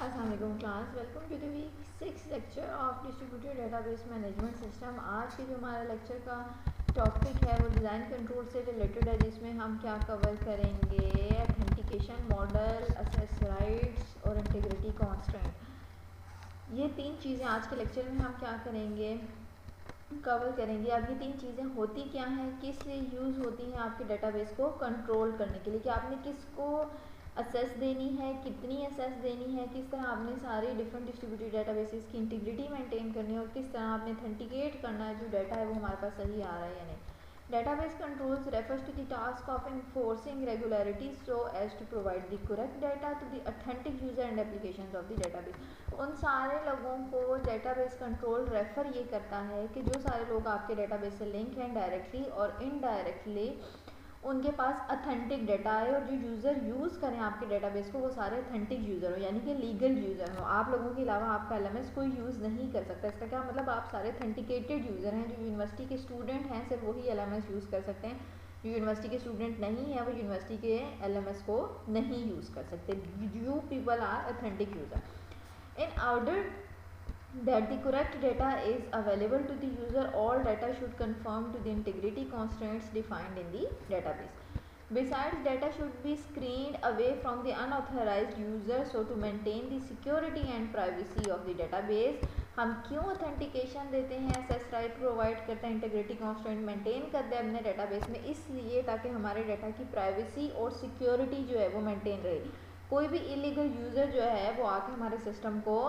अस्सलामुअलैकुम class, welcome to the week 6 lecture of distributed database management system. आज के जो हमारा लेक्चर का टॉपिक है वो डिज़ाइन कंट्रोल से रिलेटेड है, जिसमें हम क्या कवर करेंगे, ऑथेंटिकेशन मॉडल, एक्सेस राइट्स और इंटीग्रिटी कॉन्स्ट्रेंट। ये तीन चीज़ें आज के लेक्चर में हम क्या करेंगे, कवर करेंगे। अब ये तीन चीज़ें होती क्या हैं, किस लिए यूज़ होती हैं आपके डेटाबेस को कंट्रोल करने के लिए, कि आपने किसको असेस देनी है, कितनी असेस देनी है, किस तरह आपने सारे डिफरेंट डिस्ट्रीब्यूटेड डेटाबेसेस की इंटीग्रिटी मेंटेन करनी है और किस तरह आपने ऑथेंटिकेट करना है जो डाटा है वो हमारे पास सही आ रहा है या नहीं। Database controls refers to the task of enforcing regularity so as to provide the correct data to the authentic user and applications of the database। उन सारे लोगों को डेटाबेस कंट्रोल रेफर ये करता है कि जो सारे लोग आपके डेटाबेस से लिंक हैं डायरेक्टली और इनडायरेक्टली, उनके पास अथेंटिक डाटा है और जो यूज़र यूज़ करें आपके डेटाबेस को वो सारे अथेंटिक यूज़र हो, यानी कि लीगल यूज़र हो। आप लोगों के अलावा आपका एलएमएस कोई यूज़ नहीं कर सकता। इसका क्या मतलब, आप सारे अथेंटिकेटेड यूज़र हैं। जो यूनिवर्सिटी के स्टूडेंट हैं सिर्फ वही एलएमएस यूज़ कर सकते हैं, जो यूनिवर्सिटी के स्टूडेंट नहीं है वो यूनिवर्सिटी के एलएमएस को नहीं यूज़ कर सकते। You people are authentic user. In order that the correct data is available to the user, all data should conform to the integrity constraints defined in the database. Besides, data should be screened away from the unauthorized user so to maintain the security and privacy of the database। हम क्यों authentication देते हैं, access right provide करते हैं, integrity constant maintain करते हैं अपने database में, इसलिए ताकि हमारे डाटा की प्राइवेसी और सिक्योरिटी जो है वो मेंटेन रहे। कोई भी इलीगल यूज़र जो है वो आके हमारे सिस्टम को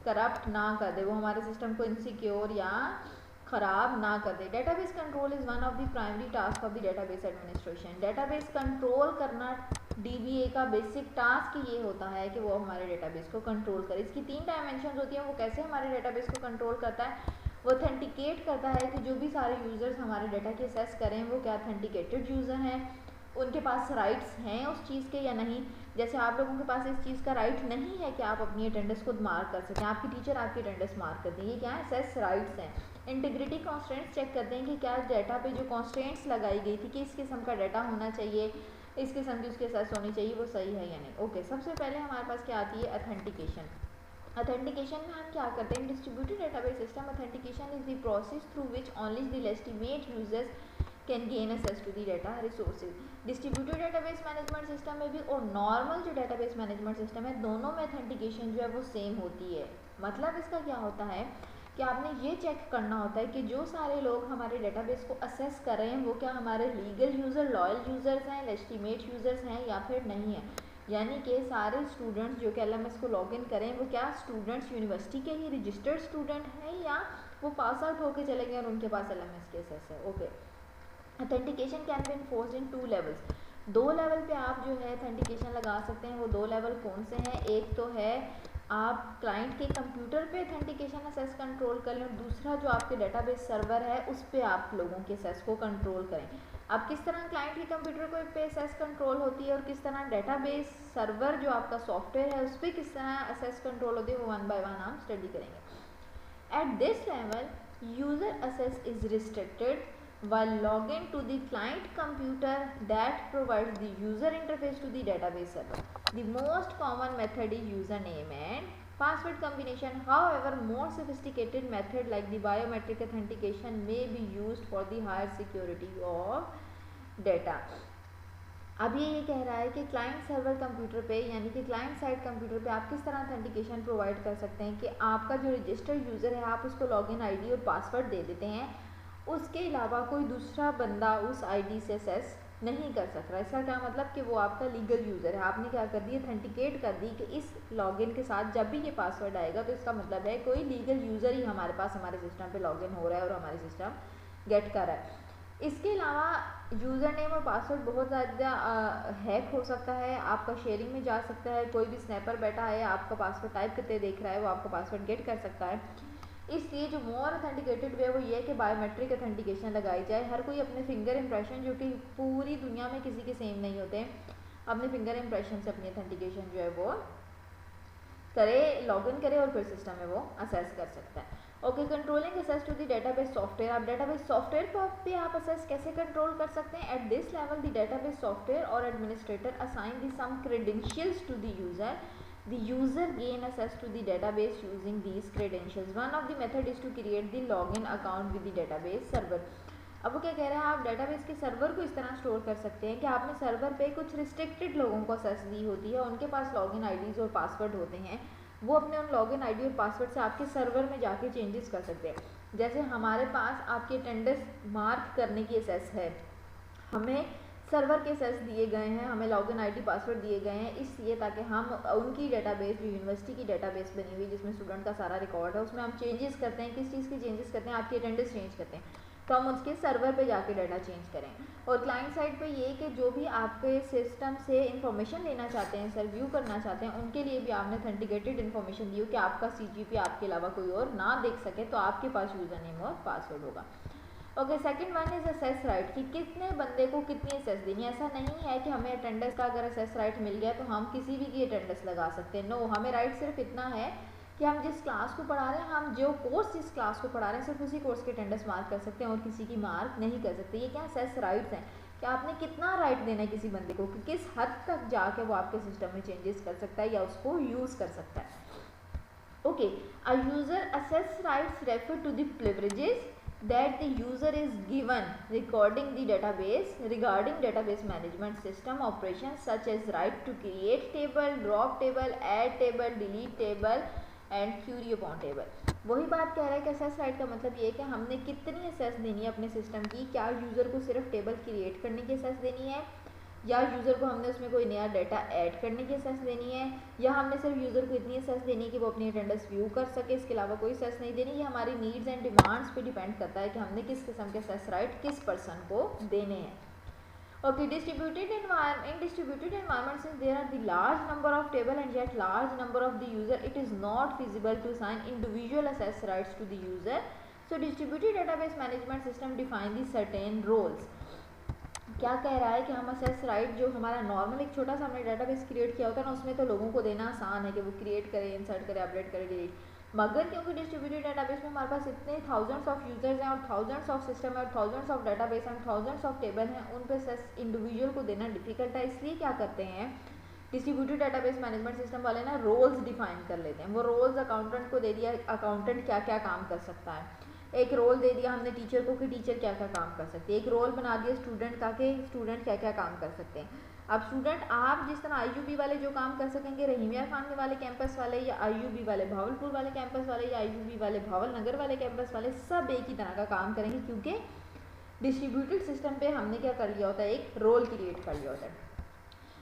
करप्ट ना कर दे, वो हमारे सिस्टम को इनसिक्योर या ख़राब ना कर दे। Database control is one of the primary task of the database administration. Database control करना डीबीए का बेसिक टास्क ये होता है कि वो हमारे डेटाबेस को कंट्रोल करे। इसकी तीन डायमेंशन होती हैं। वो कैसे हमारे डेटाबेस को कंट्रोल करता है, वो ऑथेंटिकेट करता है कि जो भी सारे यूज़र्स हमारे डाटा की असेस करें वो क्या ऑथेंटिकेटेड यूज़र हैं, उनके पास राइट्स हैं उस चीज़ के या नहीं। जैसे आप लोगों के पास इस चीज़ का राइट नहीं है कि आप अपनी अटेंडेंस खुद मार्क कर सकें, आपकी टीचर आपकी अटेंडेंस मार्क कर देंगे, क्या है, एसेस राइट्स हैं। इंटीग्रिटी कॉन्स्टेंट्स चेक करते हैं कि क्या डाटा पे जो कॉन्स्टेंट्स लगाई गई थी कि इस किस्म का डाटा होना चाहिए, इस किस्म की उसकी असेस होनी चाहिए, वो सही है या नहीं। ओके, सबसे पहले हमारे पास क्या आती है, ऑथेंटिकेशन। ऑथेंटिकेशन में हम क्या करते हैं, distributed database system authentication is the process through which only the legitimate users can gain access to the data resources. Distributed database management system में भी और नॉर्मल जो डेटाबेस मैनेजमेंट सिस्टम है, दोनों में ऑथेंटिकेशन जो है वो सेम होती है। मतलब इसका क्या होता है कि आपने ये चेक करना होता है कि जो सारे लोग हमारे डेटाबेस को असेस कर रहे हैं वो क्या हमारे लीगल यूज़र, लॉयल यूज़र्स हैं, लेजिटिमेट यूज़र्स हैं या फिर नहीं है। यानी कि सारे स्टूडेंट्स जो कि एलएमएस को लॉगिन करें वो क्या स्टूडेंट्स यूनिवर्सिटी के ही रजिस्टर्ड स्टूडेंट हैं या वो पास आउट होकर चले गए और उनके पास एलएमएस के असेस है। Okay, authentication can be enforced in 2 levels. 2 level पे आप जो है ऑथेंटिकेशन लगा सकते हैं। वो 2 लेवल कौन से हैं, एक तो है आप क्लाइंट के कंप्यूटर पे ऑथेंटिकेशन असेस कंट्रोल करें और दूसरा जो आपके डेटाबेस सर्वर है उस पे आप लोगों के असेस को कंट्रोल करें। अब किस तरह क्लाइंट के कंप्यूटर को पे असेस कंट्रोल होती है और किस तरह डेटाबेस सर्वर जो आपका सॉफ्टवेयर है उस पर किस तरह असेस कंट्रोल होती है, वो 1 बाय 1 हम स्टडी करेंगे। At this level user assess is restricted while login to the client computer that provides the user interface to the database server. The most common method is username and password combination. However, more sophisticated method like the biometric authentication may be used for the higher security of data. अब ये कह रहा है कि client server computer पे यानी कि client side computer पे आप किस तरह ऑथेंटिकेशन प्रोवाइड कर सकते हैं कि आपका जो रजिस्टर्ड यूज़र है आप उसको लॉगिन आईडी और पासवर्ड दे देते हैं, उसके अलावा कोई दूसरा बंदा उस आईडी से एक्सेस नहीं कर सकता। इसका क्या मतलब कि वो आपका लीगल यूज़र है। आपने क्या कर दी, ऑथेंटिकेट कर दी कि इस लॉगिन के साथ जब भी ये पासवर्ड आएगा तो इसका मतलब है कोई लीगल यूज़र ही हमारे पास हमारे सिस्टम पे लॉगिन हो रहा है और हमारे सिस्टम गेट कर रहा है। इसके अलावा यूज़र नेम और पासवर्ड बहुत ज़्यादा हैक हो सकता है, आपका शेयरिंग में जा सकता है। कोई भी स्नैपर बैठा है आपका पासवर्ड टाइप करते देख रहा है, वो आपका पासवर्ड गेट कर सकता है। इसलिए जो मोर ऑथेंटिकेटेड वे वो ये है कि बायोमेट्रिक ऑथेंटिकेशन लगाई जाए। हर कोई अपने फिंगर इंप्रेशन जो कि पूरी दुनिया में किसी के सेम नहीं होते हैं, अपने फिंगर इंप्रेशन से अपनी ऑथेंटिकेशन जो है वो करे, लॉगिन करे और फिर सिस्टम में वो असेस कर सकता है। Okay, controlling assess to the database software. आप डेटाबेस सॉफ्टवेयर पे आप असेस कैसे कंट्रोल कर सकते हैं। At this level the database software और administrator assign the some credentials to the user The user gain access to the database using these credentials. One of the method is to create the login account with the database server. अब वो क्या कह रहे हैं, आप database के server को इस तरह स्टोर कर सकते हैं कि आपने सर्वर पे कुछ रिस्ट्रिक्टेड लोगों को एक्सेस दी होती है, उनके पास लॉगिन आईडीज़ और पासवर्ड होते हैं, वो अपने उन लॉगिन आईडी और पासवर्ड से आपके सर्वर में जाके चेंजेस कर सकते हैं। जैसे हमारे पास आपके अटेंडेंस मार्क करने की एक्सेस है, हमें सर्वर के एक्सेस दिए गए हैं, हमें लॉगिन आईडी पासवर्ड दिए गए हैं, इसलिए ताकि हम उनकी डेटाबेस, जो यूनिवर्सिटी की डेटाबेस बनी हुई जिसमें स्टूडेंट का सारा रिकॉर्ड है, उसमें हम चेंजेस करते हैं। किस चीज़ की चेंजेस करते हैं, आपकी अटेंडेंस चेंज करते हैं, तो हम उसके सर्वर पे जाके डाटा चेंज करें। और क्लाइंट साइड पे ये कि जो भी आपके सिस्टम से इंफॉर्मेशन लेना चाहते हैं, सर व्यू करना चाहते हैं, उनके लिए भी आपने ऑथेंटिकेटेड इन्फॉर्मेशन दी हो कि आपका CGP आपके अलावा कोई और ना देख सके, तो आपके पास यूज़र नेम और पासवर्ड होगा। Okay, second one is assess right, कि कितने बंदे को कितनी असेस देनी है। ऐसा नहीं है कि हमें अटेंडेंस का अगर असेस राइट मिल गया तो हम किसी भी की अटेंडेंस लगा सकते हैं। नो, हमें राइट सिर्फ इतना है कि हम जिस क्लास को पढ़ा रहे हैं, हम जो कोर्स जिस क्लास को पढ़ा रहे हैं, सिर्फ उसी कोर्स की अटेंडेंस मार्क कर सकते हैं और किसी की मार्क नहीं कर सकते। ये क्या असेस राइट्स हैं कि आपने कितना राइट देना है किसी बंदे को, कि किस हद तक जाके वो आपके सिस्टम में चेंजेस कर सकता है या उसको यूज़ कर सकता है। Okay, a user access rights refer to the privileges that the user is given regarding database management system operations such as right to create table, drop table, add table, delete table and query upon table। वही बात कह रहा है कि assess right का मतलब ये है कि हमने कितनी असेस देनी है अपने सिस्टम की। क्या यूज़र को सिर्फ टेबल क्रिएट करने की असेस देनी है, या यूज़र को हमने उसमें कोई नया डाटा ऐड करने की असेस देनी है, या हमने सिर्फ यूज़र को इतनी असेस देनी है कि वो अपनी अटेंडेंस व्यू कर सके, इसके अलावा कोई असेस नहीं देनी। ये हमारी नीड्स एंड डिमांड्स पे डिपेंड करता है कि हमने किस किस्म के असेस राइट किस पर्सन को देने हैं। Okay, distributed environment since there are the large number of table and yet large number of the user, it is not feasible to assign individual access rights to the user. So distributed database management system define the certain roles। क्या कह रहा है कि हम assess right जो हमारा normal एक छोटा सा हमने डेटाबेस क्रिएट किया होता है ना, उसमें तो लोगों को देना आसान है कि वो क्रिएट करे, इंसर्ट करे, अपडेट करे, डिलीट, मगर क्योंकि डिस्ट्रीब्यूटेड डेटाबेस में हमारे पास इतने थाउजेंड्स ऑफ यूजर्स हैं और थाउजेंड्स ऑफ सिस्टम है और thousands of database and thousands of table हैं, उन पे इंडिविजुअल को देना डिफिकल्ट है। इसलिए क्या करते हैं डिस्ट्रीब्यूटेड डेटाबेस मैनेजमेंट सिस्टम वाले ना, रोल्स डिफाइन कर लेते हैं। वो रोल्स अकाउंटेंट को दे दिया, अकाउंटेंट क्या क्या काम कर सकता है। एक रोल दे दिया हमने टीचर को कि टीचर क्या क्या काम कर सकते हैं। एक रोल बना दिया स्टूडेंट का कि स्टूडेंट क्या क्या काम कर सकते हैं। अब स्टूडेंट आप जिस तरह IUB वाले जो काम कर सकेंगे रहीमिया खान वाले कैंपस वाले, या IUB वाले भावलपुर वाले कैंपस वाले, या IUB वाले भावल नगर वाले कैंपस वाले, सब एक ही तरह का काम करेंगे, क्योंकि डिस्ट्रीब्यूटेड सिस्टम पे हमने क्या कर लिया होता है, एक रोल क्रिएट कर लिया होता है।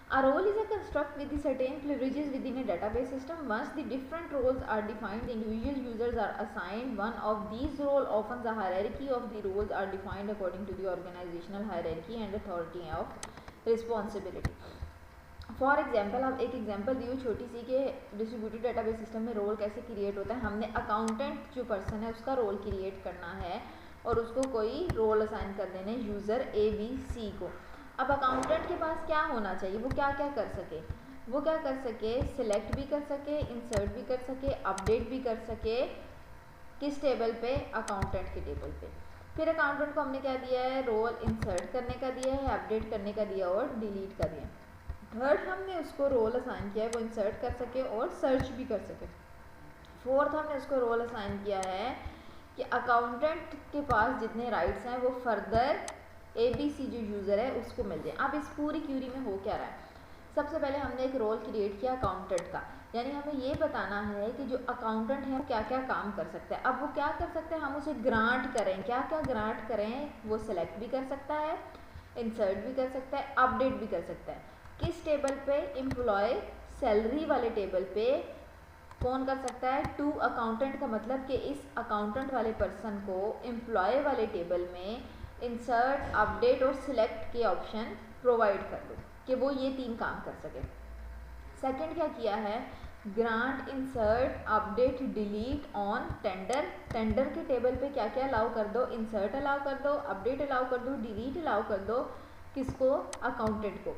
A role is a construct with the certain privileges within a database system. Once the different roles are defined, the individual users are assigned one of these roles. Often the hierarchy of the roles are defined according to the organizational hierarchy and authority of responsibility. For example, आप एक example दी हुई छोटी सी कि distributed database system में role कैसे create होता है। हमने अकाउंटेंट जो पर्सन है उसका रोल क्रिएट करना है और उसको कोई रोल असाइन कर देने यूज़र ABC को। अब अकाउंटेंट के पास क्या होना चाहिए, वो क्या क्या कर सके, वो क्या कर सके, सिलेक्ट भी कर सके, इंसर्ट भी कर सके, अपडेट भी कर सके, किस टेबल पे, अकाउंटेंट के टेबल पे। फिर अकाउंटेंट को हमने क्या दिया है, रोल इंसर्ट करने का दिया है, अपडेट करने का दिया और डिलीट का दिया। थर्ड हमने उसको रोल असाइन किया है वो इंसर्ट कर सके और सर्च भी कर सके। फोर्थ हमने उसको रोल असाइन किया है कि अकाउंटेंट के पास जितने राइट्स हैं वो फर्दर ABC जो यूज़र है उसको मिल जाए। अब इस पूरी क्यूरी में हो क्या रहा है, सबसे पहले हमने एक रोल क्रिएट किया अकाउंटेंट का, यानी हमें ये बताना है कि जो अकाउंटेंट है वो क्या क्या काम कर सकता है। अब वो क्या कर सकता है, हम उसे ग्रांट करें, क्या क्या ग्रांट करें, वो सिलेक्ट भी कर सकता है, इंसर्ट भी कर सकता है, अपडेट भी कर सकता है। किस टेबल पे, एम्प्लॉय सैलरी वाले टेबल पे कौन कर सकता है, टू अकाउंटेंट का मतलब कि इस अकाउंटेंट वाले पर्सन को एम्प्लॉय वाले टेबल में इंसर्ट, अपडेट और सिलेक्ट के ऑप्शन प्रोवाइड कर दो कि वो ये 3 काम कर सके। सेकंड क्या किया है, grant, insert, update, delete on tender. Tender के टेबल पे क्या क्या अलाउ कर दो, इंसर्ट अलाउ कर दो, अपडेट अलाउ कर दो, डिलीट अलाउ कर दो, किसको, अकाउंटेंट को।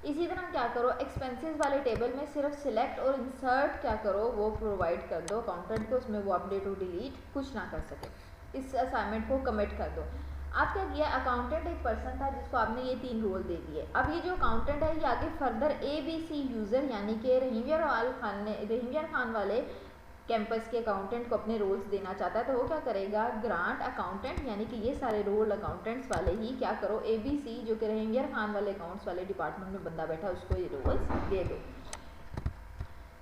इसी तरह क्या करो, एक्सपेंसेस वाले टेबल में सिर्फ सिलेक्ट और इंसर्ट क्या करो, वो प्रोवाइड कर दो अकाउंटेंट को, उसमें वो अपडेट और डिलीट कुछ ना कर सके। इस असाइनमेंट को कमिट कर दो। आप क्या किया, अकाउंटेंट एक पर्सन था जिसको आपने ये 3 रोल दे दिए। अब ये जो अकाउंटेंट है ये आगे फर्दर ABC यूज़र यानी कि रहीमयार खान वाले कैंपस के अकाउंटेंट को अपने रोल्स देना चाहता है, तो वो क्या करेगा, ग्रांट अकाउंटेंट यानी कि ये सारे रोल अकाउंटेंट्स वाले ही क्या करो, ABC जो कि रहीमयार खान वाले अकाउंट्स वाले डिपार्टमेंट में बंदा बैठा उसको ये रोल्स दे दो।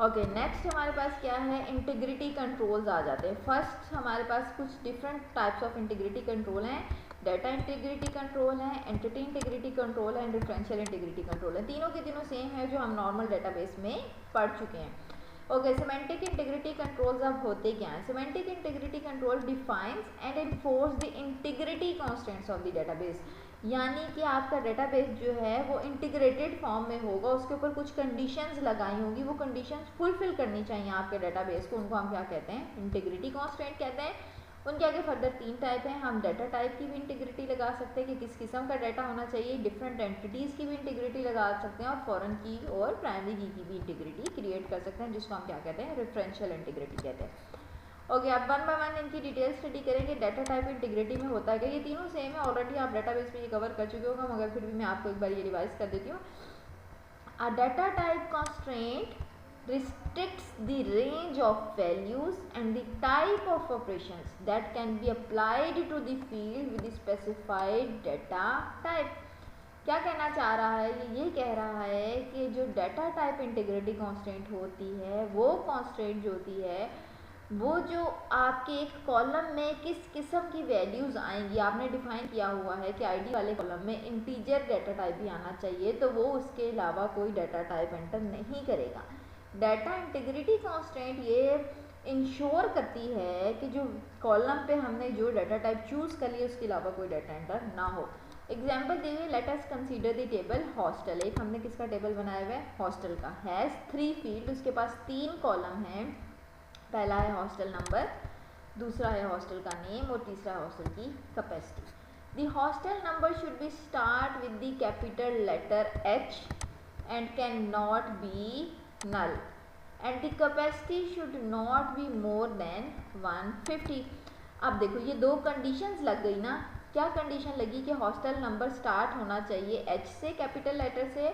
ओके, नेक्स्ट हमारे पास क्या है, इंटीग्रिटी कंट्रोल्स आ जाते हैं। फर्स्ट हमारे पास कुछ different types of integrity control हैं। डाटा इंटीग्रिटी कंट्रोल है, एंटिटी इंटीग्रिटी कंट्रोल है एंड डिफरेंशियल इंटीग्रिटी कंट्रोल है। तीनों के तीनों सेम है जो हम नॉर्मल डेटाबेस में पढ़ चुके हैं। ओके, सिमेंटिक इंटीग्रिटी कंट्रोल्स अब होते क्या हैं। Semantic integrity control defines and enforce the integrity constants of the database, यानी कि आपका डेटाबेस जो है वो इंटीग्रेटेड फॉर्म में होगा, उसके ऊपर कुछ कंडीशंस लगाई होंगी, वो कंडीशंस फुलफिल करनी चाहिए आपके डेटाबेस को, उनको हम क्या कहते हैं, इंटीग्रिटी कॉन्स्टेंट कहते हैं। उनके आगे फर्दर 3 टाइप हैं। हम डाटा टाइप की भी इंटीग्रिटी लगा सकते हैं कि किस किस्म का डाटा होना चाहिए, डिफरेंट एंटिटीज़ की भी इंटीग्रिटी लगा सकते हैं और फॉरेन की और प्राइमरी की भी इंटीग्रिटी क्रिएट कर सकते हैं, जिसको हम क्या कहते हैं, रेफरेंशियल इंटीग्रिटी कहते हैं। ओके, अब 1 बाय 1 इनकी डिटेल स्टडी करेंगे। डाटा टाइप इंटीग्रिटी में होता है कि ये तीनों सेम है, ऑलरेडी आप डाटाबेस में ये कवर कर चुके होंगे, मगर फिर भी मैं आपको एक बार ये रिवाइज कर देती हूँ। अ data type constraint restricts the range of values and the type of operations that can be applied to the field with the specified data type। क्या कहना चाह रहा है, ये कह रहा है कि जो डाटा टाइप इंटीग्रिटी कांस्टेंट होती है, वो कांस्टेंट जो होती है वो जो आपके एक कॉलम में किस किस्म की वैल्यूज़ आएंगी, आपने डिफाइन किया हुआ है कि आईडी वाले कॉलम में इंटीजर डाटा टाइप भी आना चाहिए, तो वो उसके अलावा कोई डाटा टाइप एंटर नहीं करेगा। डाटा इंटीग्रिटी कांस्टेंट ये इंश्योर करती है कि जो कॉलम पे हमने जो डाटा टाइप चूज़ कर लिया उसके अलावा कोई डाटा एंटर ना हो। एग्जाम्पल दी हुई, let us consider the table hostel. एक हमने किसका टेबल बनाया हुआ है, हॉस्टल का। हैज़ 3 फील्ड, उसके पास 3 कॉलम हैं। पहला है हॉस्टल नंबर, दूसरा है हॉस्टल का नेम और तीसरा है हॉस्टल की capacity. The hostel number should be start with the capital letter H and can not be null and the capacity should not be more than 150। अब देखो ये 2 कंडीशंस लग गई ना। क्या कंडीशन लगी कि हॉस्टल नंबर स्टार्ट होना चाहिए H से, कैपिटल लेटर से,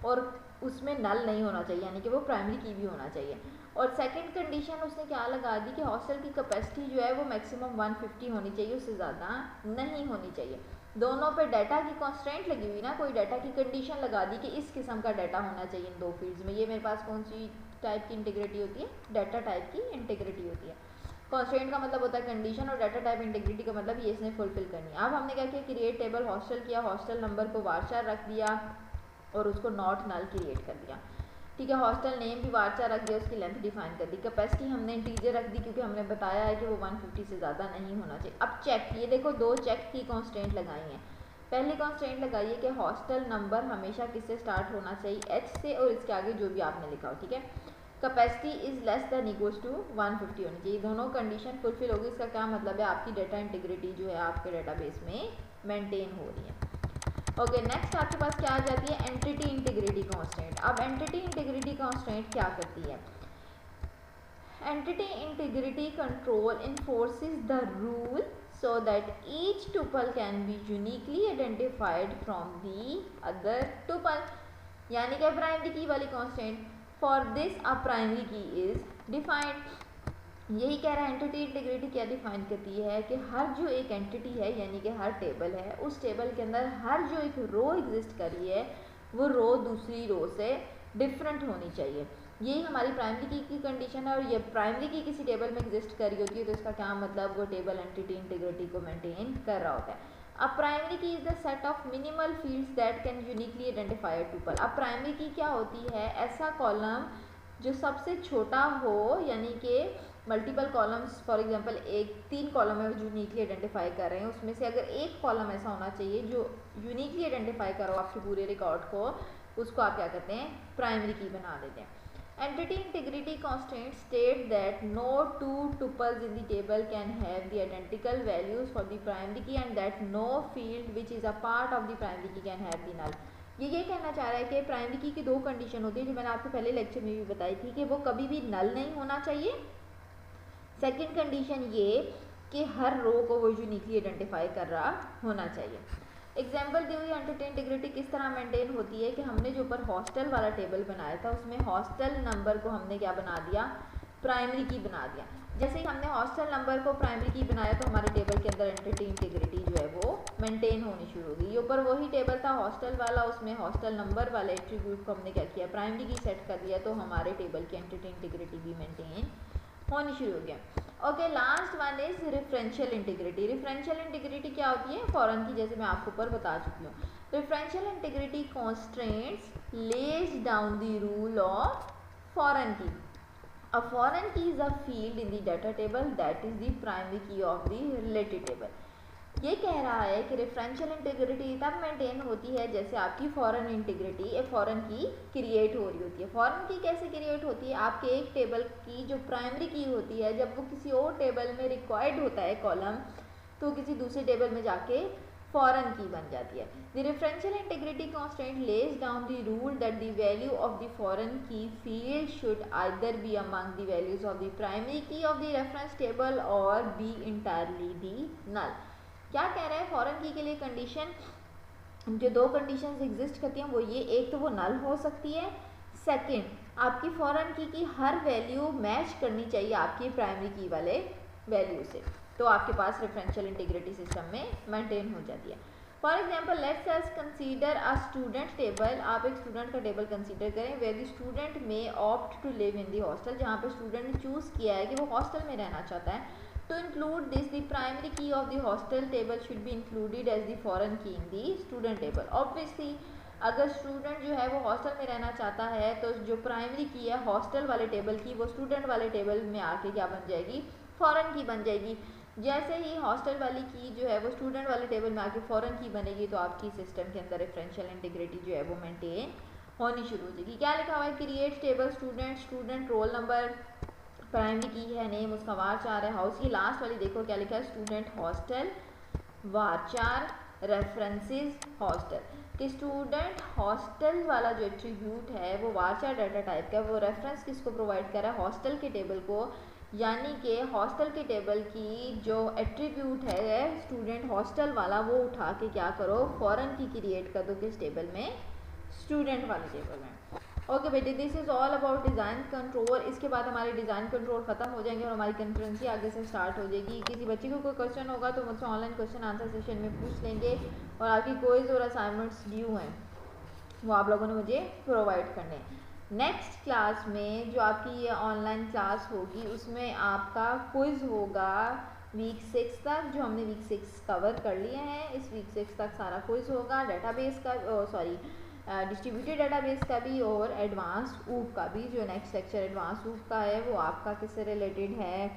और उसमें नल नहीं होना चाहिए, यानी कि वो प्राइमरी की भी होना चाहिए। और सेकंड कंडीशन उसने क्या लगा दी कि हॉस्टल की कैपेसिटी जो है वो मैक्सिमम 150 होनी चाहिए, उससे ज़्यादा नहीं होनी चाहिए। दोनों पे डाटा की कॉन्स्टेंट लगी हुई ना, कोई डाटा की कंडीशन लगा दी कि इस किस्म का डाटा होना चाहिए इन 2 फील्ड्स में। ये मेरे पास कौन सी टाइप की इंटीग्रिटी होती है, डाटा टाइप की इंटीग्रिटी होती है। कॉन्स्टेंट का मतलब होता है कंडीशन और डाटा टाइप इंटीग्रिटी का मतलब ये इसने फुलफिल करनी है। अब हमने क्या किया, क्रिएट टेबल हॉस्टल किया, हॉस्टल नंबर को वारचार रख दिया और उसको नॉट नल क्रिएट कर दिया, ठीक है। हॉस्टल नेम भी वारचार रख दिया, उसकी लेंथ डिफाइन कर दी। कैपेसिटी हमने इंटीजर रख दी क्योंकि हमने बताया है कि वो 150 से ज़्यादा नहीं होना चाहिए। अब चेक, ये देखो 2 चेक की कॉन्स्टेंट लगाई हैं। पहली कॉन्स्टेंट लगाइए कि हॉस्टल नंबर हमेशा किससे स्टार्ट होना चाहिए, H से, और इसके आगे जो भी आपने लिखा हो, ठीक है। Capacity is less than equals to 150 होनी चाहिए। दोनों कंडीशन फुलफिल होगी। इसका क्या मतलब है, आपकी डाटा इंटीग्रिटी जो है आपके डाटाबेस में मेंटेन हो रही है। ओके, नेक्स्ट आपके पास क्या आ जाती है, एंटिटी इंटीग्रिटी कांस्टेंट। अब एंटिटी इंटीग्रिटी कांस्टेंट क्या करती है, entity integrity control enforces the rule so that each tuple can be uniquely identified from the other tuple, यानी कि प्राइमरी की वाली constant. For this a primary की इज डिफाइंड। यही कह रहा है एंटिटी इंटीग्रिटी क्या डिफाइन करती है कि हर जो एक एंटिटी है, यानी कि हर टेबल है, उस टेबल के अंदर हर जो एक रो एग्जिस्ट कर रही है वो रो दूसरी रो से डिफरेंट होनी चाहिए। यही हमारी प्राइमरी की कंडीशन है। और ये प्राइमरी की किसी टेबल में एग्जिस्ट कर रही होती है तो इसका क्या मतलब, वो टेबल एंटिटी इंटीग्रिटी को मेंटेन कर रहा होता है। अब प्राइमरी की is the set of minimal fields that can uniquely identify a tuple. अब प्राइमरी की क्या होती है, ऐसा कॉलम जो सबसे छोटा हो, यानी कि multiple columns, for example 3 column है जो यूनिकली आइडेंटिफाई कर रहे हैं, उसमें से अगर एक कॉलम ऐसा होना चाहिए जो यूनिकली आइडेंटिफाई करो आपके पूरे रिकॉर्ड को, उसको आप क्या कहते हैं, प्राइमरी की बना देते हैं। Entity integrity constraint state that no 2 tuples in the table can have the identical values for the primary key and that no field which is a part of the primary key can have the null। ये कहना चाह रहा है कि primary की 2 condition होती है जो मैंने आपको पहले लेक्चर में भी बताई थी कि वो कभी भी नल नहीं होना चाहिए। सेकंड कंडीशन ये कि हर रो को वो यूनिकली आइडेंटिफाई कर रहा होना चाहिए। एग्जाम्पल दी हुई एंटिटी इंटीग्रिटी किस तरह मेंटेन होती है कि हमने जो ऊपर हॉस्टल वाला टेबल बनाया था उसमें हॉस्टल नंबर को हमने क्या बना दिया, प्राइमरी की बना दिया। जैसे ही हमने हॉस्टल नंबर को प्राइमरी की बनाया तो हमारे टेबल के अंदर एंटिटी इंटीग्रिटी जो है वो मेंटेन होनी शुरू होगी। ये ऊपर वही टेबल था हॉस्टल वाला, उसमें हॉस्टल नंबर वाले एट्रीब्यूट को हमने क्या किया, प्राइमरी की सेट कर दिया, तो हमारे टेबल की एंटिटी इंटीग्रिटी भी मेंटेन होनी शुरू हो गया। Okay, last one is referential integrity. Referential integrity क्या होती है, फॉरेन की, जैसे मैं आपको ऊपर बता चुकी हूँ। Referential integrity constraints Lay's down the rule of foreign की। A foreign key is a field in the data table that is the primary key of the related table. ये कह रहा है कि रेफरेंशियल इंटीग्रिटी तब मेंटेन होती है जैसे आपकी फॉरेन इंटीग्रिटी, एक फॉरेन की क्रिएट हो रही होती है। फॉरेन की कैसे क्रिएट होती है, आपके एक टेबल की जो प्राइमरी की होती है जब वो किसी और टेबल में रिक्वायर्ड होता है कॉलम, तो किसी दूसरे टेबल में जाके फॉरेन की बन जाती है। The referential integrity constant lays down the rule that the value of the foreign key field should either be among the values of the primary key of the reference table और be entirely the null. क्या कह रहा है, foreign की के लिए condition, जो दो कंडीशंस एग्जिस्ट करती हैं वो ये, एक तो वो नल हो सकती है, सेकंड आपकी फॉरेन की हर वैल्यू मैच करनी चाहिए आपकी प्राइमरी की वाले वैल्यू से, तो आपके पास रेफरेंशियल इंटीग्रिटी सिस्टम में मेंटेन हो जाती है। For example let's us consider a student table. आप एक स्टूडेंट का टेबल कंसीडर करें वेयर द स्टूडेंट में opt to live in the hostel, जहाँ पे स्टूडेंट ने चूज़ किया है कि वो हॉस्टल में रहना चाहता है। To include this, the primary key of the hostel table should be included as the foreign key in the student table. Obviously, अगर स्टूडेंट जो है वो हॉस्टल में रहना चाहता है तो जो प्राइमरी की है हॉस्टल वाले टेबल की वो स्टूडेंट वाले टेबल में आके क्या बन जाएगी, फॉरेन की बन जाएगी। जैसे ही हॉस्टल वाली की जो है वो स्टूडेंट वाले टेबल में आके फॉरेन की बनेगी तो आपकी सिस्टम के अंदर रेफरेंशियल इंटीग्रिटी जो है वो मेंटेन होनी शुरू हो जाएगी। क्या लिखा हुआ है, create table student, student roll number, primary की है नेम, उसका वारचार है हाउस की। लास्ट वाली देखो क्या लिखा है, स्टूडेंट हॉस्टल वारचार रेफरेंसेस हॉस्टल। कि स्टूडेंट हॉस्टल वाला जो एट्रीब्यूट है वो वारचार डाटा टाइप का, वो रेफरेंस किसको प्रोवाइड कर रहा है, हॉस्टल के टेबल को, यानी कि हॉस्टल के टेबल की जो एट्रीब्यूट है स्टूडेंट हॉस्टल वाला वो उठा के क्या करो, फॉरेन की क्रिएट कर दो किस टेबल में, स्टूडेंट वाले टेबल में। ओके बेटे, this is all about design control. इसके बाद हमारे डिज़ाइन कंट्रोल ख़त्म हो जाएंगे और हमारी कॉन्फ्रेंसी आगे से स्टार्ट हो जाएगी। किसी बच्चे को कोई क्वेश्चन होगा तो मुझसे ऑनलाइन क्वेश्चन आंसर सेशन में पूछ लेंगे, और आपकी क्विज़ और असाइनमेंट्स ड्यू हैं वो आप लोगों ने मुझे प्रोवाइड करने। नेक्स्ट क्लास में जो आपकी ये ऑनलाइन क्लास होगी उसमें आपका क्विज़ होगा वीक 6 तक, जो हमने वीक 6 कवर कर लिए हैं। इस वीक 6 तक सारा क्विज़ होगा, डेटाबेस का डिस्ट्रीब्यूटेड डेटाबेस का भी और एडवांस ऊप का भी। जो नेक्स्ट लेक्चर एडवांस ऊप का है वो आपका किससे रिलेटेड है,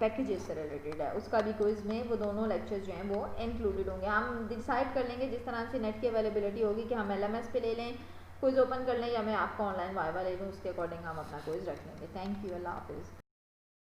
पैकेजेस से रिलेटेड है, उसका भी क्विज़ में वो दोनों लेक्चर्स जो हैं वो इंक्लूडेड होंगे। हम डिसाइड कर लेंगे जिस तरह से नेट की अवेलेबिलिटी होगी कि हम LMS पे ले लें, क्विज़ ओपन कर लें, या मैं आपका ऑनलाइन वाइवा ले लूँ, उसके अकॉर्डिंग हम अपना क्विज़ रख लेंगे। थैंक यू, अल्लाह हाफिज़।